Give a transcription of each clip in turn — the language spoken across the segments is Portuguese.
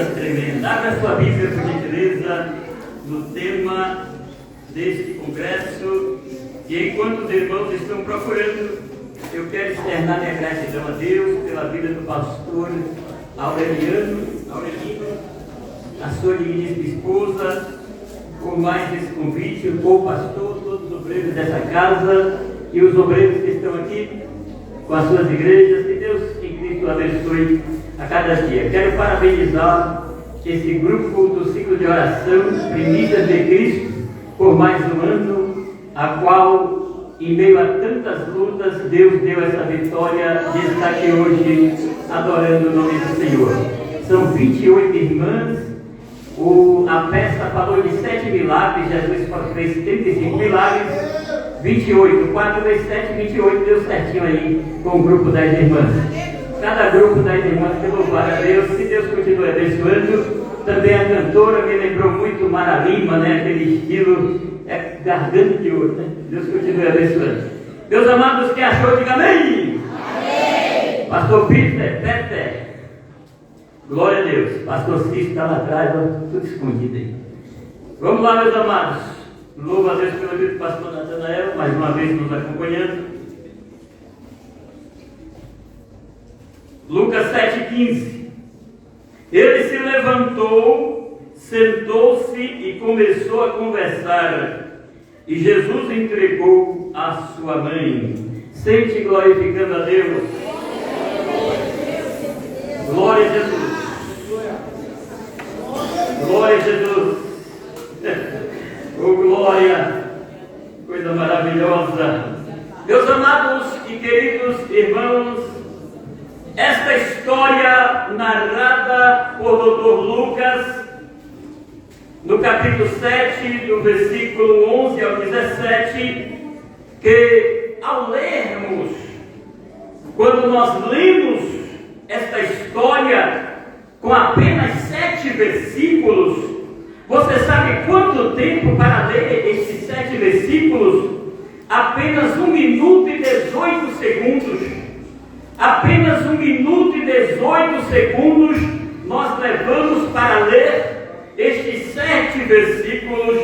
tremenda. Abra sua Bíblia, por gentileza, no tema deste congresso. E enquanto os irmãos estão procurando, eu quero externar minha gratidão a Deus pela vida do pastor Aurelino, a sua digníssima esposa, por mais esse convite, o co-pastor, todos os obreiros dessa casa e os obreiros que estão aqui com as suas igrejas. Que Deus em Cristo abençoe a cada dia. Quero parabenizar esse grupo do ciclo de oração Primícias de Cristo por mais um ano, a qual, em meio a tantas lutas, Deus deu essa vitória de estar aqui hoje adorando o nome do Senhor. São 28 irmãs. A peça falou de 7 milagres. Jesus fez 35 milagres. 28, 4 vezes 7, 28, deu certinho aí com o grupo das irmãs. Cada grupo das irmãs, que louvar a Deus. Se Deus continue abençoando. Também a cantora me lembrou muito Mara Lima, né? Aquele estilo, garganta de ouro, né? Deus continue abençoando. Meus amados, quem achou, diga amém. Amém. Pastor Peter, glória a Deus. Pastor Cícero está lá atrás, tudo escondido aí. Vamos lá, meus amados. Louva a Deus pelo vida do pastor Natanael, mais uma vez nos acompanhando. Lucas 7,15. Ele se levantou, sentou-se e começou a conversar. E Jesus entregou a sua mãe. Sente glorificando a Deus. Glória a Jesus. Glória a Jesus. Oh, glória. Coisa maravilhosa. Meus amados e queridos irmãos, esta história narrada por Dr. Lucas, no capítulo 7, do versículo 11 ao 17, que ao lermos, quando nós lemos esta história com apenas 7 versículos, você sabe quanto tempo para ler estes 7 versículos? Apenas 1 minuto e 18 segundos. Apenas 1 minuto e 18 segundos nós levamos para ler estes 7 versículos,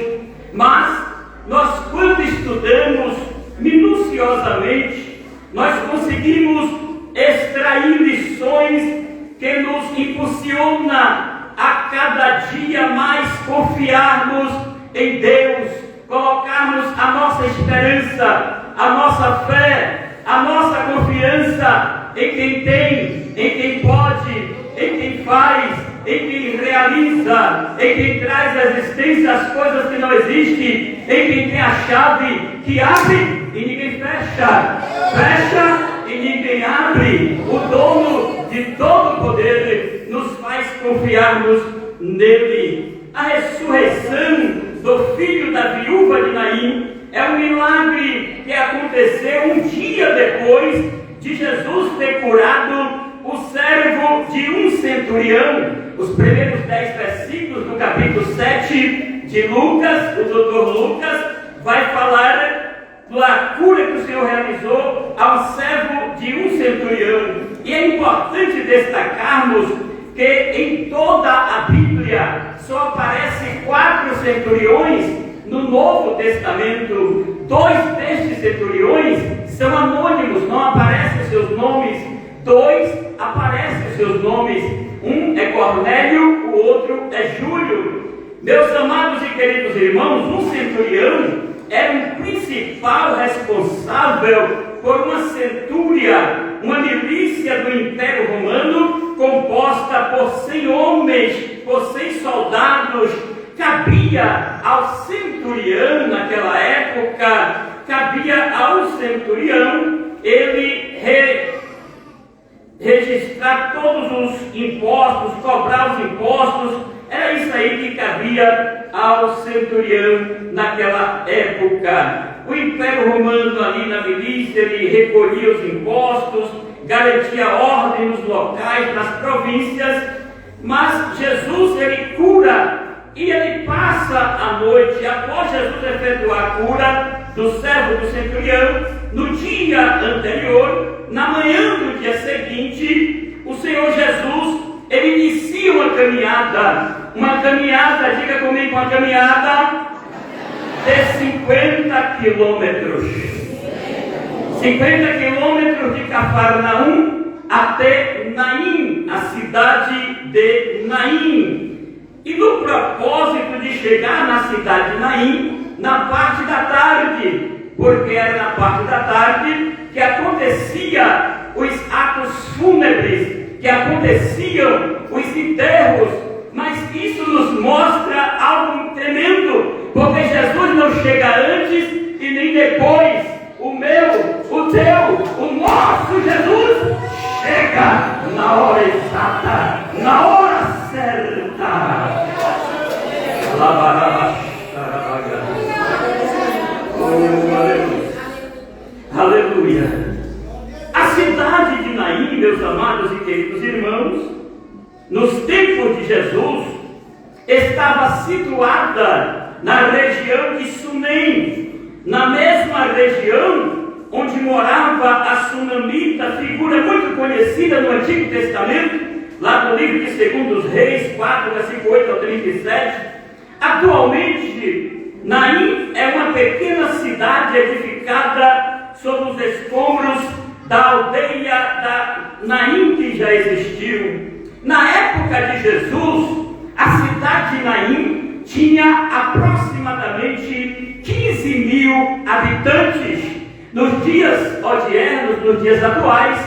mas nós, quando estudamos minuciosamente, nós conseguimos extrair lições que nos impulsiona a cada dia mais confiarmos em Deus, colocarmos a nossa esperança, a nossa fé, a nossa confiança em quem tem, em quem pode, em quem faz, em quem realiza, em quem traz à existência as coisas que não existem, em quem tem a chave que abre e ninguém fecha, fecha e ninguém abre. O dono de todo o poder nos faz confiarmos nele. A ressurreição do filho da viúva de Naim é um milagre que aconteceu um dia depois de Jesus ter curado o servo de um centurião. Os primeiros 10 versículos do capítulo 7 de Lucas, o Dr. Lucas vai falar da cura que o Senhor realizou ao servo de um centurião. E é importante destacarmos que em toda a Bíblia só aparecem 4 centuriões. No Novo Testamento, 2 destes centuriões são anônimos, não aparecem seus nomes. 2 aparecem seus nomes. Um é Cornélio, o outro é Júlio. Meus amados e queridos irmãos, um centurião era um principal responsável por uma centúria, uma milícia do Império Romano, composta por 100 homens, por 100 soldados. Cabia ao centurião, naquela época, cabia ao centurião ele registrar todos os impostos, cobrar os impostos. Era isso aí que cabia ao centurião naquela época. O Império Romano ali na milícia, ele recolhia os impostos, garantia ordem nos locais, nas províncias, mas Jesus, ele cura. E ele passa a noite, após Jesus efetuar a cura do servo do centurião, no dia anterior, na manhã do dia seguinte, o Senhor Jesus, ele inicia uma uma caminhada, diga comigo, uma caminhada de 50 quilômetros. 50 quilômetros de Cafarnaum até Naim, a cidade de Naim. E no propósito de chegar na cidade de Naim, na parte da tarde, porque era na parte da tarde que acontecia os atos fúnebres, que aconteciam os enterros. Mas isso nos mostra algo tremendo, porque Jesus não chega antes e nem depois. O meu, o teu, o nosso Jesus chega na hora exata, na hora certa. Aleluia. A cidade de Naim, meus amados e queridos irmãos, nos tempos de Jesus, estava situada na região de Sunem, na mesma região onde morava a Sunamita, figura muito conhecida no Antigo Testamento, lá no livro de 2 Reis 4, versículo 8 ao 37. Atualmente, Naim é uma pequena cidade edificada sobre os escombros da aldeia da Naim, que já existiu. Na época de Jesus, a cidade de Naim tinha aproximadamente 15 mil habitantes. Nos dias odiernos, nos dias atuais,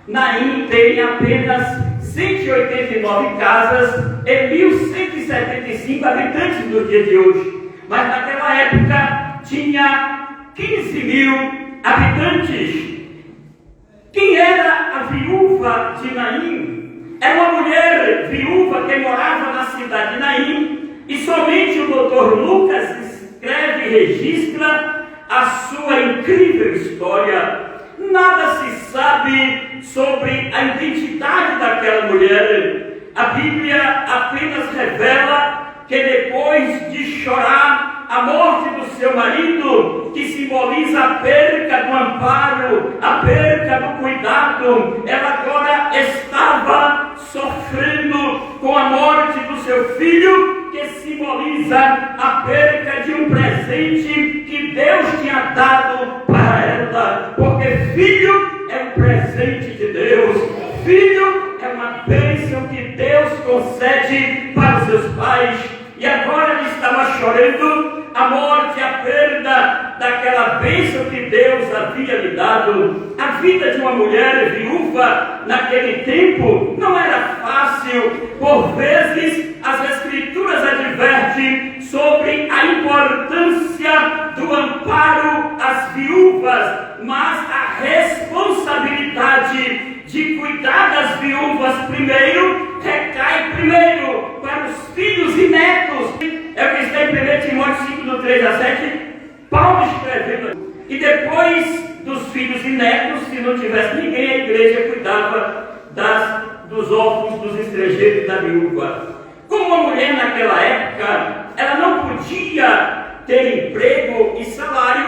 Naim tem apenas 189 casas e 1.175 habitantes nos dias de hoje. Mas naquela época tinha 15 mil habitantes. Quem era a viúva de Naim? Era uma mulher viúva que morava na cidade de Naim, e somente o doutor Lucas escreve e registra a sua incrível história. Nada se sabe sobre a identidade daquela mulher. A Bíblia apenas revela que depois de chorar a morte do seu marido, que simboliza a perca do amparo, a perca do cuidado, ela agora estava sofrendo com a morte do seu filho, que simboliza a perca de um presente que Deus tinha dado para ela, porque filho é um presente de Deus, filho é uma bênção que Deus concede para os seus pais. E agora ele estava chorando a morte, a perda daquela bênção que Deus havia lhe dado. A vida de uma mulher viúva naquele tempo não era fácil. Por vezes as Escrituras advertem sobre a importância do amparo às viúvas, mas a responsabilidade de cuidar das viúvas recai primeiro para os filhos e netos. É o que está em 1 Timóteo 5, do 3 a 7, Paulo escrevendo. E depois dos filhos e netos, se não tivesse ninguém, a igreja cuidava dos órfãos, dos estrangeiros e da viúva. Como uma mulher naquela época, ela não podia ter emprego e salário,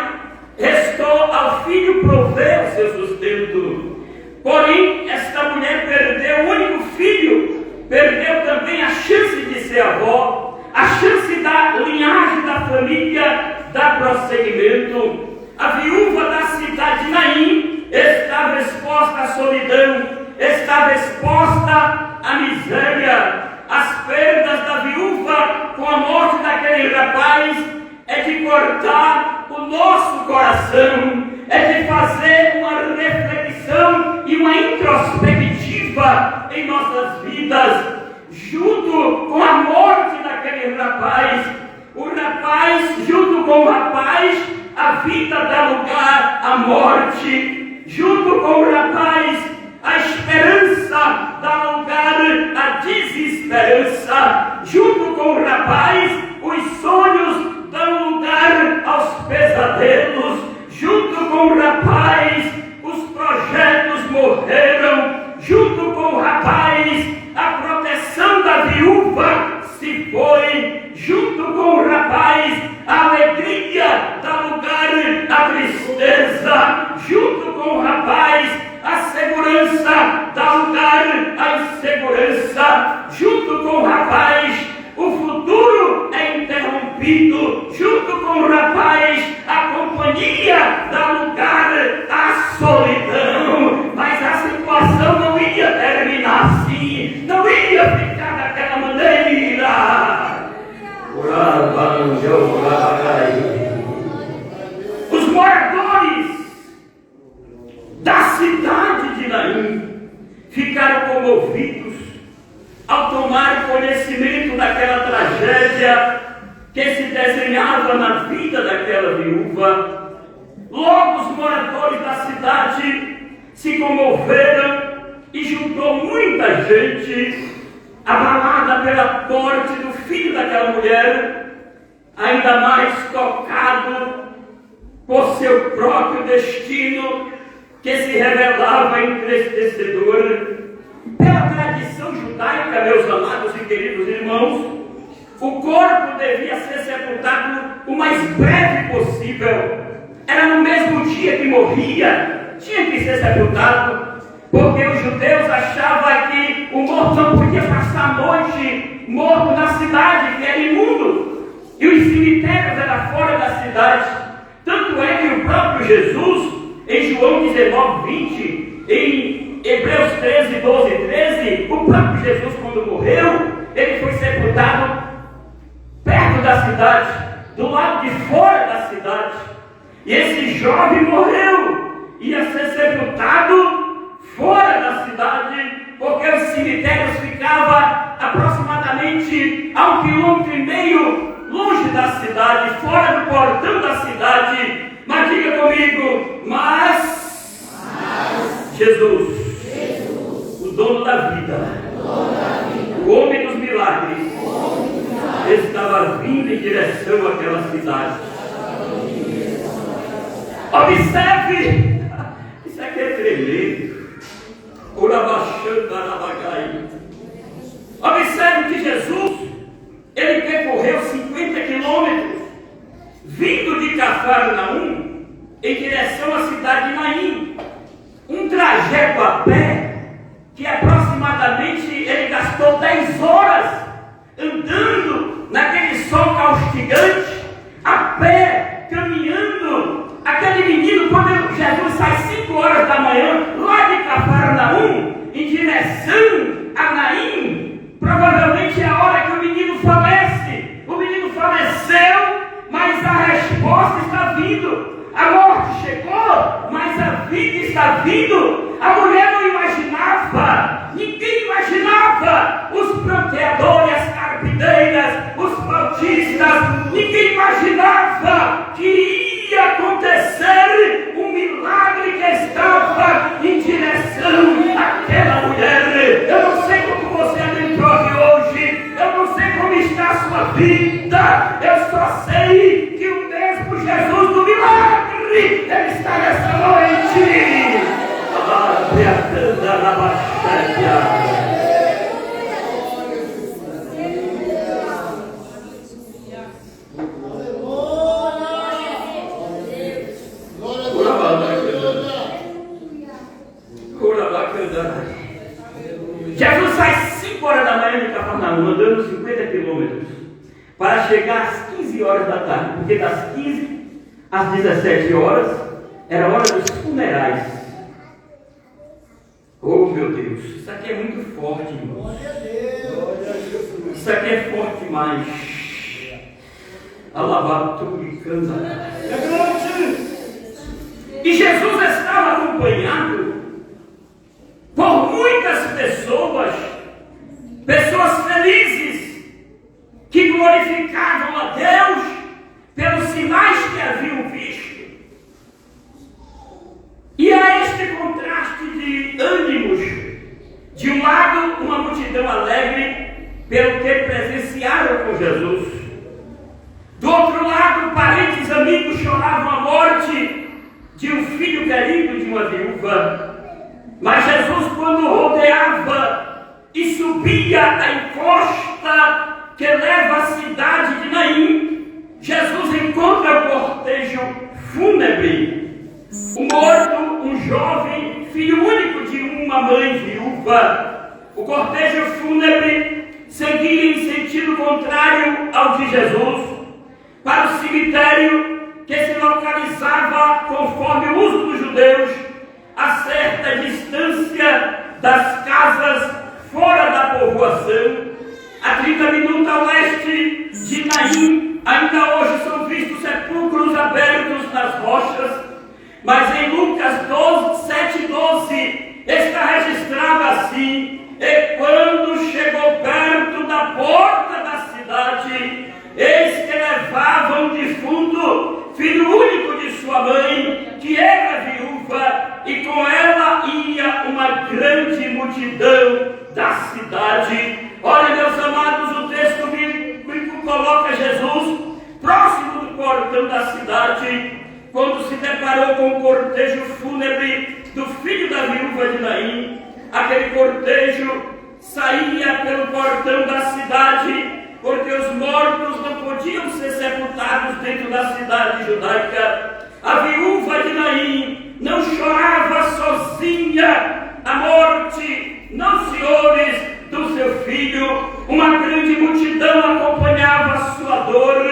restou ao filho prover o seu sustento. Porém, esta mulher perdeu o único filho, perdeu também a chance de ser avó, a chance da linhagem da família dar prosseguimento. A viúva da cidade de Naim estava exposta à solidão, estava exposta à miséria. As perdas da viúva com a morte daquele rapaz é de cortar o nosso coração, é de fazer uma reflexão e uma introspectiva em nossas vidas. Junto com a morte daquele rapaz, o rapaz, junto com o rapaz, a vida dá lugar à morte. Junto com o rapaz, a esperança dá lugar à desesperança. Junto com o rapaz, os sonhos dão lugar aos pesadelos. Junto com o rapaz, os projetos morreram. Junto com o rapaz, a proteção da viúva se foi. Junto com o rapaz, a alegria dá lugar à tristeza. Junto com o rapaz, a segurança dá lugar à insegurança. Junto com o Os moradores da cidade de Naim ficaram comovidos ao tomar conhecimento daquela tragédia que se desenhava na vida daquela viúva. Logo os moradores da cidade se comoveram e juntou muita gente, abalada pela morte do filho daquela mulher, ainda mais tocado por seu próprio destino, que se revelava entristecedor. Pela tradição judaica, meus amados e queridos irmãos, o corpo devia ser sepultado o mais breve possível. Era no mesmo dia que morria, tinha que ser sepultado, porque os judeus achavam que o morto não podia passar a noite morto na cidade, que era imundo, e os cemitérios eram fora da cidade. Tanto é que o próprio Jesus, em João 19, 20, em Hebreus 13, 12 e 13, o próprio Jesus, quando morreu, ele foi sepultado perto da cidade, do lado de fora da cidade. E esse jovem morreu, ia ser sepultado fora da cidade, porque os cemitérios ficavam aproximadamente a 1,5 km longe da cidade, fora do portão da cidade. Mas diga comigo, mas Jesus, o dono da vida, o homem dos milagres, estava vindo em direção àquela cidade. Observe, isso aqui é tremendo. Observe que Jesus, ele percorreu 50 quilômetros, vindo de Cafarnaum em direção à cidade de Naim. Um trajeto a pé que aproximadamente ele gastou 10 horas andando naquele sol caustigante, a pé, caminhando. Aquele menino, quando Jesus sai 5 horas da manhã, lá de Cafarnaum, em direção a Naim, provavelmente é a hora que o menino falece. O menino faleceu, mas a resposta está vindo. A morte chegou, mas a vida está vindo. A mulher não imaginava, ninguém imaginava. Os pranteadores, as carpideiras, os flautistas, ninguém imaginava que ia acontecer um milagre que estava em direção àquela mulher. Eu não sei como você adentrou aqui hoje, eu não sei como está a sua vida, eu só sei que o mesmo Jesus do milagre, ele está nessa noite. Jesus sai 5 horas da manhã de Cafarnaum, andando 50 quilômetros, para chegar às 15 horas da tarde, porque das 15 às 17 horas era a hora dos funerais. Oh meu Deus, isso aqui é muito forte, irmãos. Isso aqui é forte demais. Alabatu e canta. E Jesus estava acompanhado por muitas pessoas felizes, que glorificavam a Deus pelos sinais que haviam visto. E há este contraste de ânimos. De um lado, uma multidão alegre pelo que presenciaram com Jesus. Do outro lado, parentes e amigos choravam a morte de um filho querido de uma viúva. Mas Jesus, quando rodeava e subia a encosta que leva à cidade de Naim, Jesus encontra o cortejo fúnebre. Um morto, um jovem, filho único de uma mãe viúva. O cortejo fúnebre seguia em sentido contrário ao de Jesus, para o cemitério que se localizava, conforme o uso dos judeus, a certa distância das casas fora da povoação, a 30 minutos a oeste de Naim, ainda hoje são vistos sepulcros abertos nas rochas, mas em Lucas 7:12 está registrado assim: e quando chegou perto da porta da cidade, eis que levava um defunto, filho único de sua mãe, que era viúva, e com ela ia uma grande multidão da cidade. Olha, meus amados, o texto bíblico coloca Jesus próximo do portão da cidade, quando se deparou com o cortejo fúnebre do filho da viúva de Naim. Aquele cortejo saía pelo portão da cidade, porque os mortos não podiam ser sepultados dentro da cidade judaica. A viúva de Naim não chorava sozinha a morte, não, senhores, do seu filho. Uma grande multidão acompanhava a sua dor.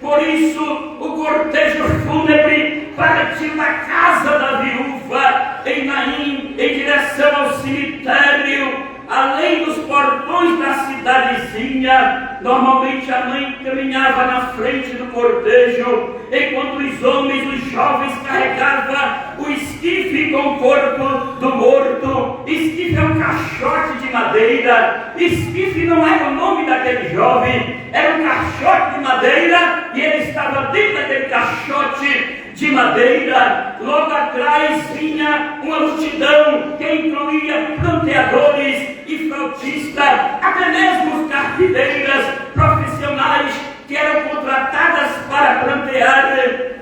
Por isso, o cortejo fúnebre partiu da casa da viúva em Naim, em direção ao cemitério. Além dos portões da cidadezinha, normalmente a mãe caminhava na frente do cortejo, enquanto os homens, os jovens, carregavam o esquife com o corpo do morto. Esquife é um caixote de madeira. Esquife não era o nome daquele jovem, era um caixote de madeira, e ele estava dentro daquele caixote de madeira. Logo atrás vinha uma multidão que incluía planteadores e flautistas, até mesmo carpideiras profissionais que eram contratadas para plantear.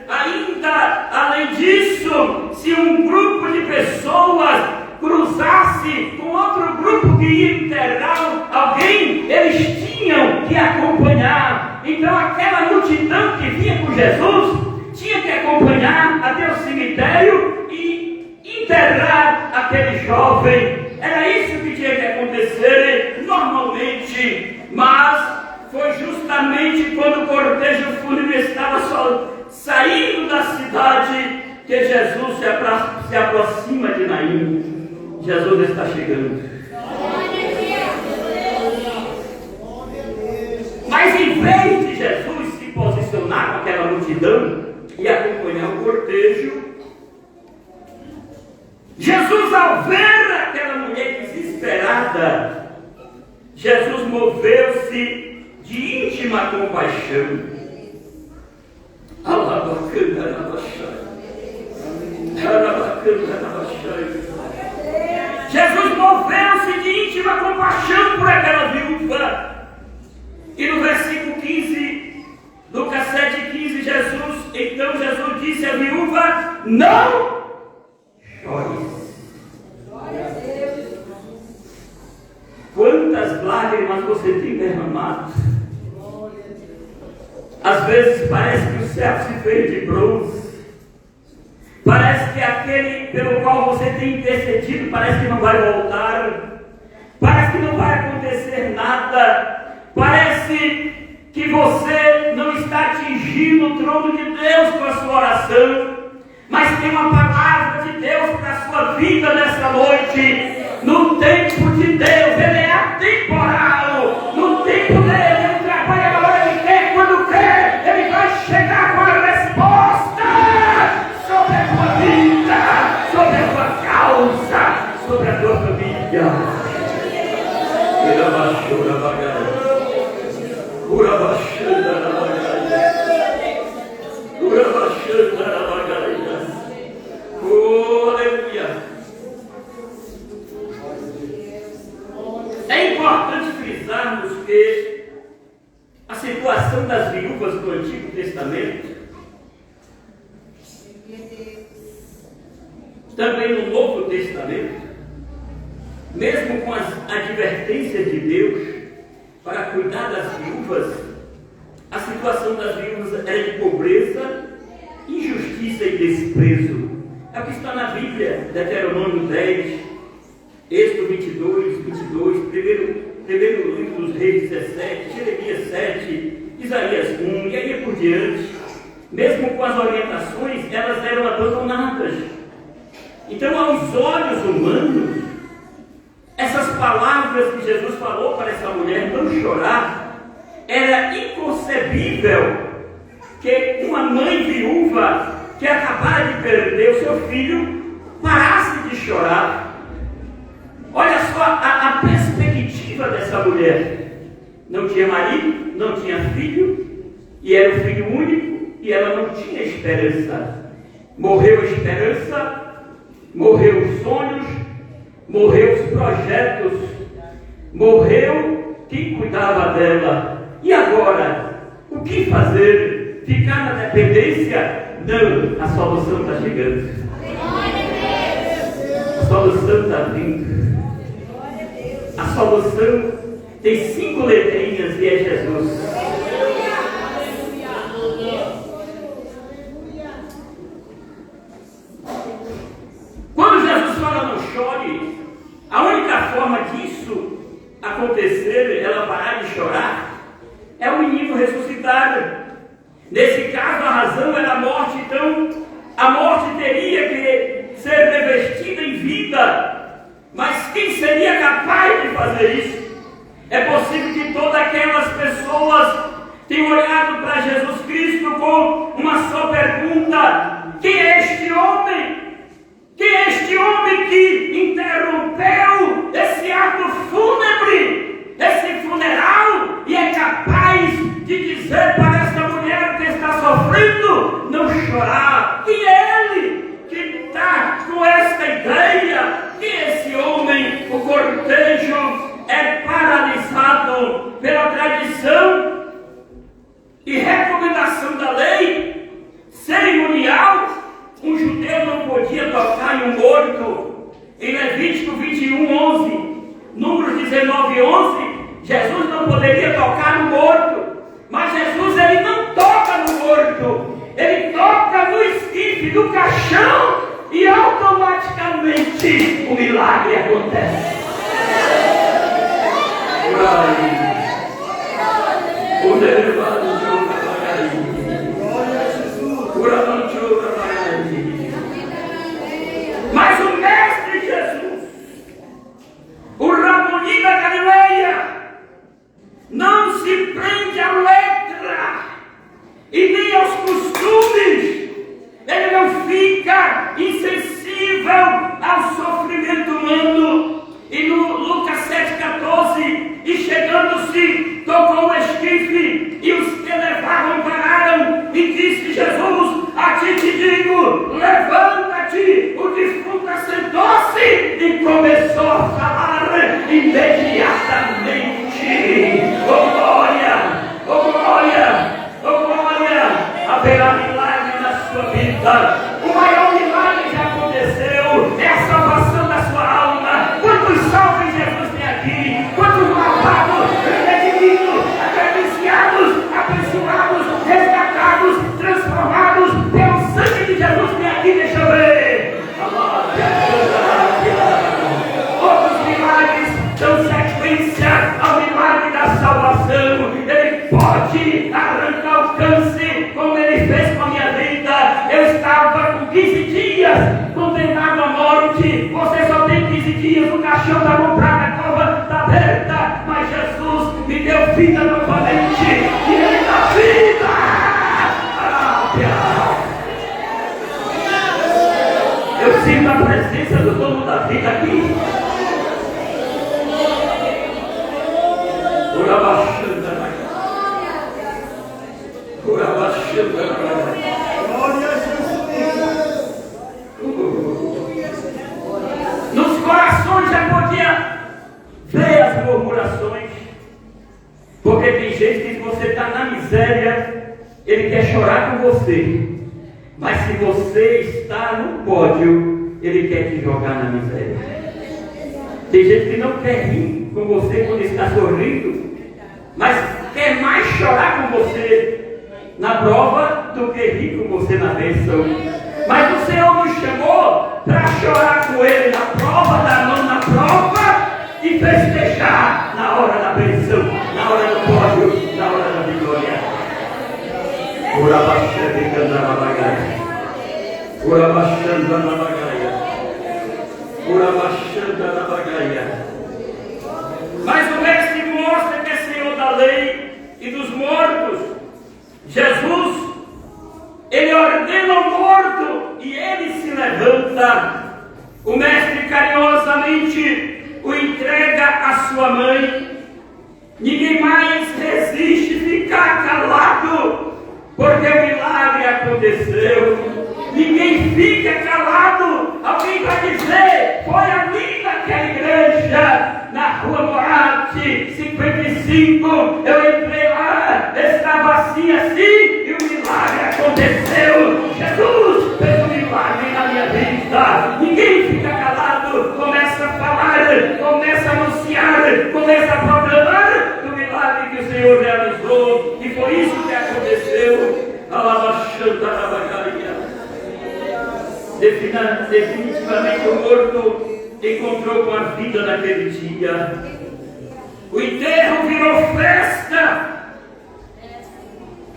Ainda, além disso, se um grupo de pessoas cruzasse com outro grupo que ia enterrar alguém, eles tinham que acompanhar. Então aquela multidão que vinha com Jesus tinha que acompanhar até o cemitério e enterrar aquele jovem. Era isso que tinha que acontecer normalmente, mas foi justamente quando o cortejo fúnebre estava saindo da cidade que Jesus se aproxima de Naim. Jesus está chegando. Mas em vez de Jesus se posicionar com aquela multidão e acompanhar o cortejo, Jesus, ao ver aquela mulher desesperada, Jesus moveu-se de íntima compaixão. Jesus moveu-se de íntima compaixão por aquela viúva. E no versículo 15, Lucas 7,15, então Jesus disse à viúva: não chores. Quantas lágrimas você tem derramado? Às vezes parece que o céu se fez de bronze. Parece que aquele pelo qual você tem intercedido parece que não vai voltar. Parece que não vai acontecer nada. Parece que você não está atingindo o trono de Deus com a sua oração. Mas tem uma palavra de Deus para a sua vida nesta noite. No tempo de Deus, Ele é atemporal. No tempo dele, Ele trabalha na hora que quer, quando quer. Ele vai chegar com a resposta sobre a tua vida, sobre a tua causa, sobre a tua família. Oh, aleluia. É importante frisarmos que a situação das viúvas do Antigo Testamento, também no Novo Testamento, mesmo com as advertências de Deus para cuidar das viúvas, a situação das viúvas era de pobreza, injustiça e desprezo. É o que está na Bíblia, Deuteronômio 10, Êxodo 22, primeiro livro dos Reis 17, Jeremias 7, Isaías 1, e aí por diante. Mesmo com as orientações, elas eram abandonadas. Então, aos olhos humanos, essas palavras que Jesus falou para essa mulher não chorar, era inconcebível que uma mãe viúva que acabara de perder o seu filho parasse de chorar. Olha só a perspectiva dessa mulher. Não tinha marido, não tinha filho, e era o filho único, e ela não tinha esperança. Morreu a esperança, morreu os sonhos, morreu os projetos, morreu quem cuidava dela. E agora, o que fazer? Ficar na dependência? Não, a solução está chegando. A solução está vindo. A solução tem 5 letrinhas e é Jesus. Quando Jesus fala não chore, a única forma disso acontecer, ela parar de chorar, é o menino ressuscitado. Nesse caso, a razão era a morte, então a morte teria que ser revestida em vida. Mas quem seria capaz de fazer isso? É possível que todas aquelas pessoas tenham olhado para Jesus Cristo com uma só pergunta: quem é este homem? Quem é este homem que interrompeu esse ato fúnebre, esse funeral, e é capaz de dizer para esta mulher que está sofrendo não chorar? Quem é ele que está com esta ideia? Quem é esse homem? O cortejo é paralisado pela tradição e recomendação da lei cerimonial. Um judeu não podia tocar em um morto. Em Levítico 21:11, Números 19:11, Jesus não poderia tocar no morto. Mas Jesus, ele não toca no morto, ele toca no esquife do caixão e automaticamente o milagre acontece. Mas o Mestre Jesus, o Raboni da Galileia, não se prende à letra e nem aos costumes. Ele não fica insensível ao sofrimento humano. E no Lucas 7,14, e chegando-se, tocou o esquife, e os que levavam pararam, e disse Jesus: a ti te digo, levanta-te. O defunto assentou-se e começou a falar imediatamente. Oh glória, oh glória, oh glória. Haverá milagre na sua vida. O maior milagre já aconteceu, é a salvação da sua alma. Quantos salvos Jesus tem aqui? Quantos lavados, redimidos, acariciados, abençoados, resgatados, transformados pelo sangue de Jesus tem aqui? Deixa eu ver. Outros milagres dão sequência ao milagre da salvação. Ele pode arrancar o câncer, como ele fez com a minha vida. Eu estava com 15 dias condenado à morte. Você só tem 15 dias, o caixão está comprado, a cova está aberta. Mas Jesus me deu vida novamente, e ele dá vida. Eu sinto a presença do dono da vida aqui. Nos corações já podia ver as murmurações, porque tem gente que, se você está na miséria, ele quer chorar com você, mas se você está no pódio, ele quer te jogar na miséria. Tem gente que não quer rir com você quando está sorrindo, mas quer mais chorar com você na prova do que rir com você na bênção. Mas o Senhor nos chamou para chorar com Ele na prova, dar a mão na prova e festejar na hora da bênção, na hora do pódio, na hora da vitória. Mas o Mestre mostra que é Senhor da lei e dos mortos. Jesus Ninguém mais resiste ficar calado, porque o milagre aconteceu. Ninguém fica calado. Alguém vai dizer: foi ali naquela igreja, na Rua Moarte 55, eu entrei lá, estava assim, e o milagre aconteceu. Jesus fez um milagre na minha vida. Ninguém fica calado, começa a falar, começa a anunciar, começa a proclamar do milagre que o Senhor realizou, e foi isso que aconteceu. Definitivamente o morto encontrou com a vida naquele dia. O enterro virou festa.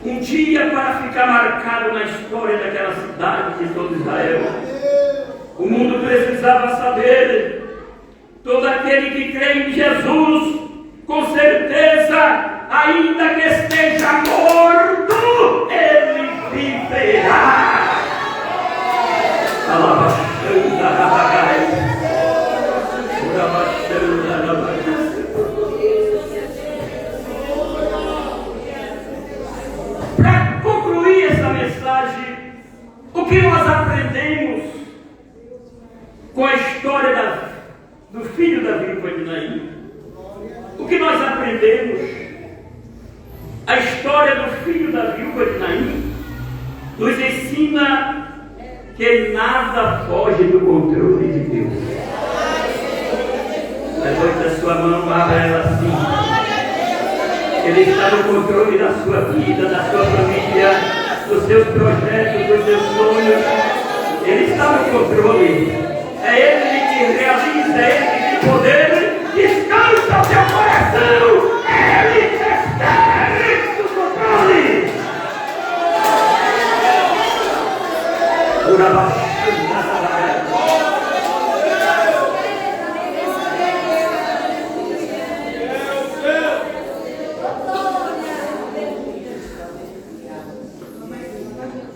Um dia para ficar marcado na história daquela cidade de todo Israel. O mundo precisava saber. Todo aquele que crê em Jesus, com certeza, ainda que esteja morto, ele viverá. Para concluir essa mensagem, o que nós aprendemos com a história do filho da viúva de Naim? O que nós aprendemos? A história do filho da viúva de Naim nos ensina que nada foge do controle de Deus. Levante a sua mão, abra ela assim. Ele está no controle da sua vida, da sua família, dos seus projetos, dos seus sonhos. Ele está no controle. É Ele que realiza, é Ele que tem poder. Descansa o teu coração. Ele está no controle.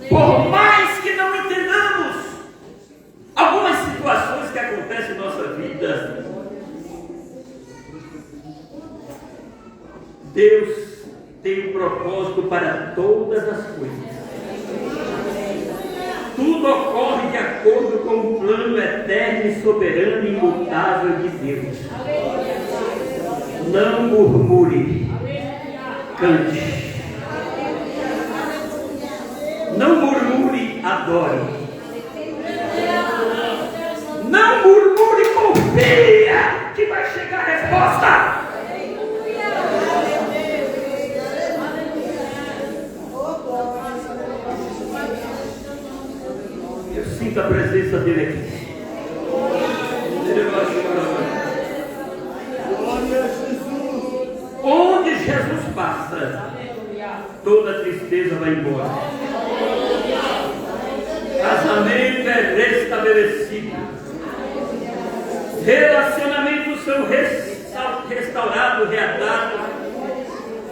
Por mais que não entendamos algumas situações que acontecem em nossa vida, Deus tem um propósito para todas as coisas. Tudo ocorre de acordo com o plano eterno e soberano e imutável de Deus. Não murmure, cante. Não murmure, adore. Não murmure, confia que vai chegar a resposta. Sinta a presença dele aqui. Onde Jesus passa, toda tristeza vai embora. Casamento é restabelecido. Relacionamentos são restaurados, reatados.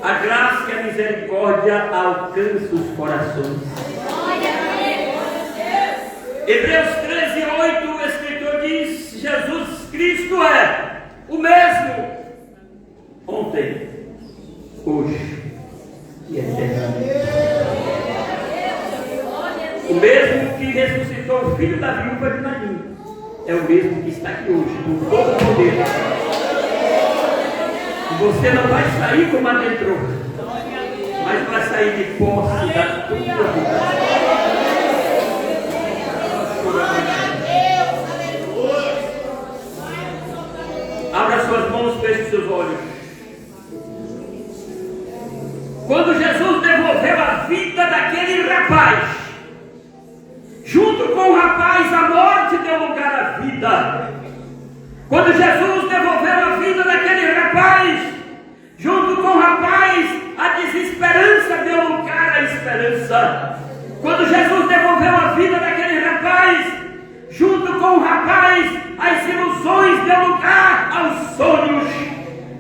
A graça e a misericórdia alcançam os corações. Hebreus 13:8, o escritor diz: Jesus Cristo é o mesmo ontem, hoje e eternamente. O mesmo que ressuscitou o filho da viúva de Naim é o mesmo que está aqui hoje, com todo o poder. Você não vai sair como adentrou, mas vai sair de posse da tua vida. Abra suas mãos, feche seus olhos. Quando Jesus devolveu a vida daquele rapaz, junto com o rapaz, a morte deu lugar à vida. Quando Jesus devolveu a vida daquele rapaz, junto com o rapaz, a desesperança deu lugar à esperança. Quando Jesus devolveu a vida daquele rapaz, junto com o rapaz, as ilusões deu lugar aos sonhos.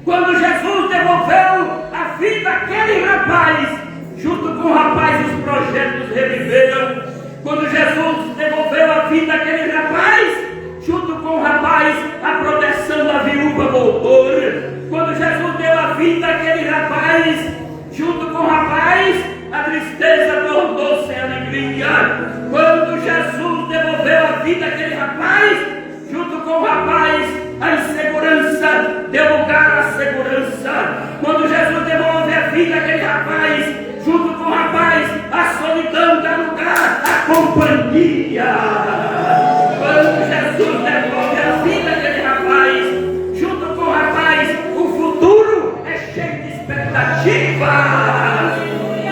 Quando Jesus devolveu a vida daquele rapaz, junto com o rapaz, os projetos reviveram. Quando Jesus devolveu a vida daquele rapaz, junto com o rapaz, a proteção da viúva voltou. Quando Jesus deu a vida vida daquele rapaz, junto com o rapaz, a tristeza tornou-se em alegria. Quando Jesus devolveu a vida daquele rapaz, junto com o rapaz, a insegurança deu lugar à segurança. Quando Jesus devolve a vida daquele rapaz, junto com o rapaz, a solidão dá lugar à companhia. Quando Jesus devolve a vida daquele rapaz, junto com o rapaz, o futuro é cheio de expectativa.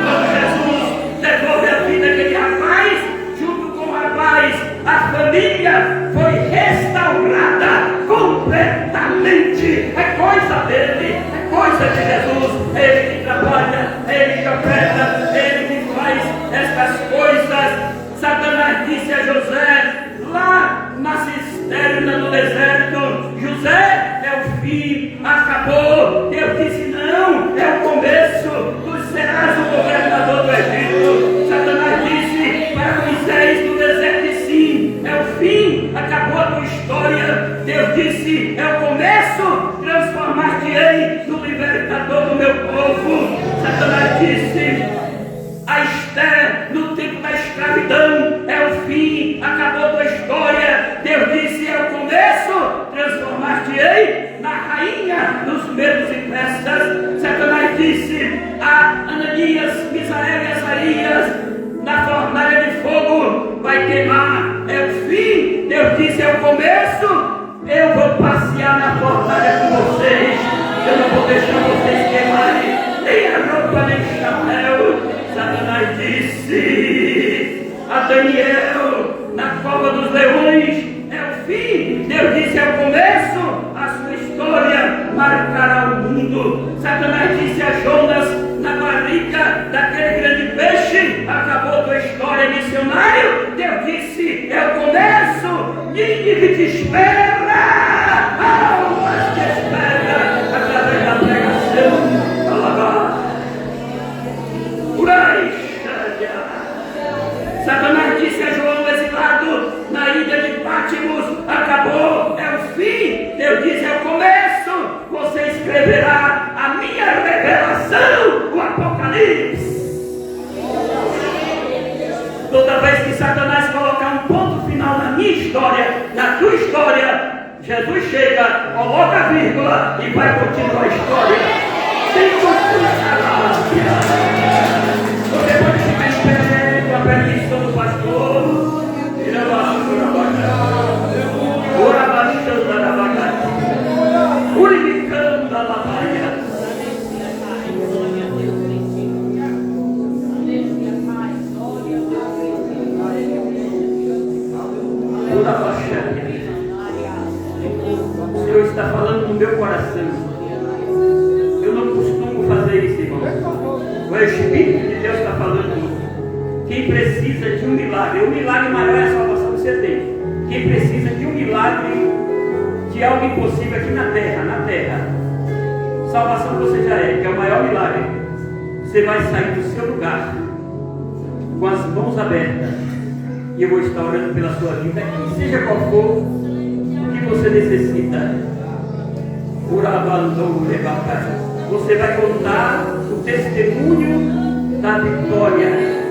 Quando Jesus devolve a vida daquele rapaz, junto com o rapaz, a família foi restaurada completamente. É coisa dele, é coisa de Jesus. É ele que trabalha, é ele que opera, é ele que faz estas coisas. Satanás disse a José, lá na cisterna do deserto: José, é o fim, acabou. Deus disse: não, é o começo. Tu serás o governador do Egito. Satanás disse para Moisés no deserto: sim, é o fim, acabou a tua história. Deus disse: é o começo, transformar-te-ei no libertador do meu povo. Satanás disse a Esther no tempo da escravidão: é o fim, acabou a tua história. Deus disse: é o começo, transformar-te-ei na rainha dos medos e persas. Satanás disse a Ananias, Misael e Azarias: na fornalha de fogo vai queimar. É o fim. Deus disse: é o começo. Eu vou passear na fornalha com vocês. Eu não vou deixar vocês queimarem nem a roupa nem o chapéu. Satanás disse a Daniel na cova dos leões: é o fim. Deus disse: é o começo. A sua história marcará o mundo. Satanás disse a Jonas na barriga daquele grande peixe: acabou a tua história, missionário. Deus disse: é o começo. Nínive te espera, almas te espera através da pregação. Alabar. Urai, Satanás disse a João exilado na ilha de Pátimos: acabou, é o fim. Deus disse: é o começo. Você escreverá a minha revelação, o Apocalipse. Toda vez que Satanás colocar um ponto final na minha história, na tua história, Jesus chega, coloca a vírgula e vai continuar a história. Sem constância. Você pode ficar em pé com a permissão do pastor. Unificando a lavaia. O Senhor está falando no meu coração. Eu não costumo fazer isso, irmão. O Espírito de Deus está falando. Quem precisa de um milagre, o milagre maior é a salvação que você tem. Quem precisa de um milagre, de algo impossível aqui na terra. Salvação você já é, que é o maior milagre. Você vai sair do seu lugar com as mãos abertas, e eu vou estar orando pela sua vida, que seja qual for o que você necessita. Você vai contar o testemunho da vitória.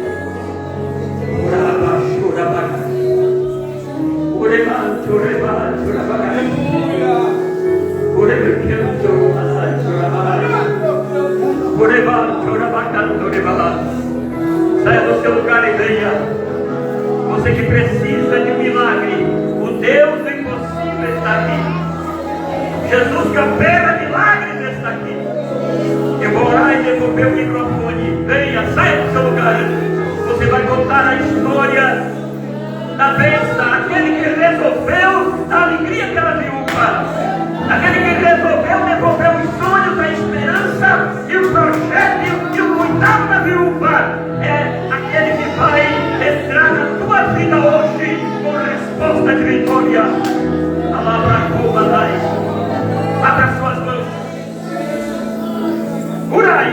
Saia do seu lugar e venha. Você que precisa de um milagre, o Deus do impossível está aqui. Jesus que opera milagres está aqui. Eu vou orar e devolver o microfone. Venha, saia do seu lugar. Você vai contar a história da bênção, aquele que resolveu a alegria pela viúva, aquele que resolveu devolver os sonhos, a esperança e o projeto e o cuidado da viúva. É aquele que vai entrar na tua vida hoje com resposta de vitória. Palavra como dai. Abra suas mãos. Urai,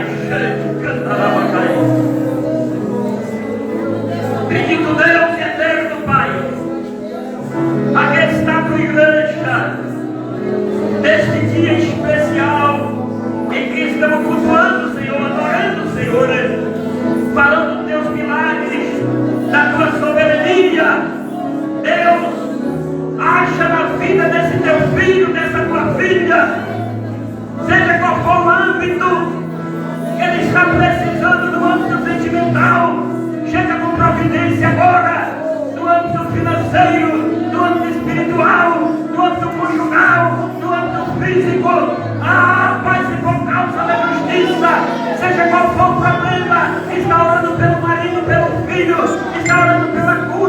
cantarabacai. Bendito Deus e eterno Pai, aqui está a tua igreja, neste dia especial em que estão seja qual for o problema, está orando pelo marido, pelo filho, está orando pela cura.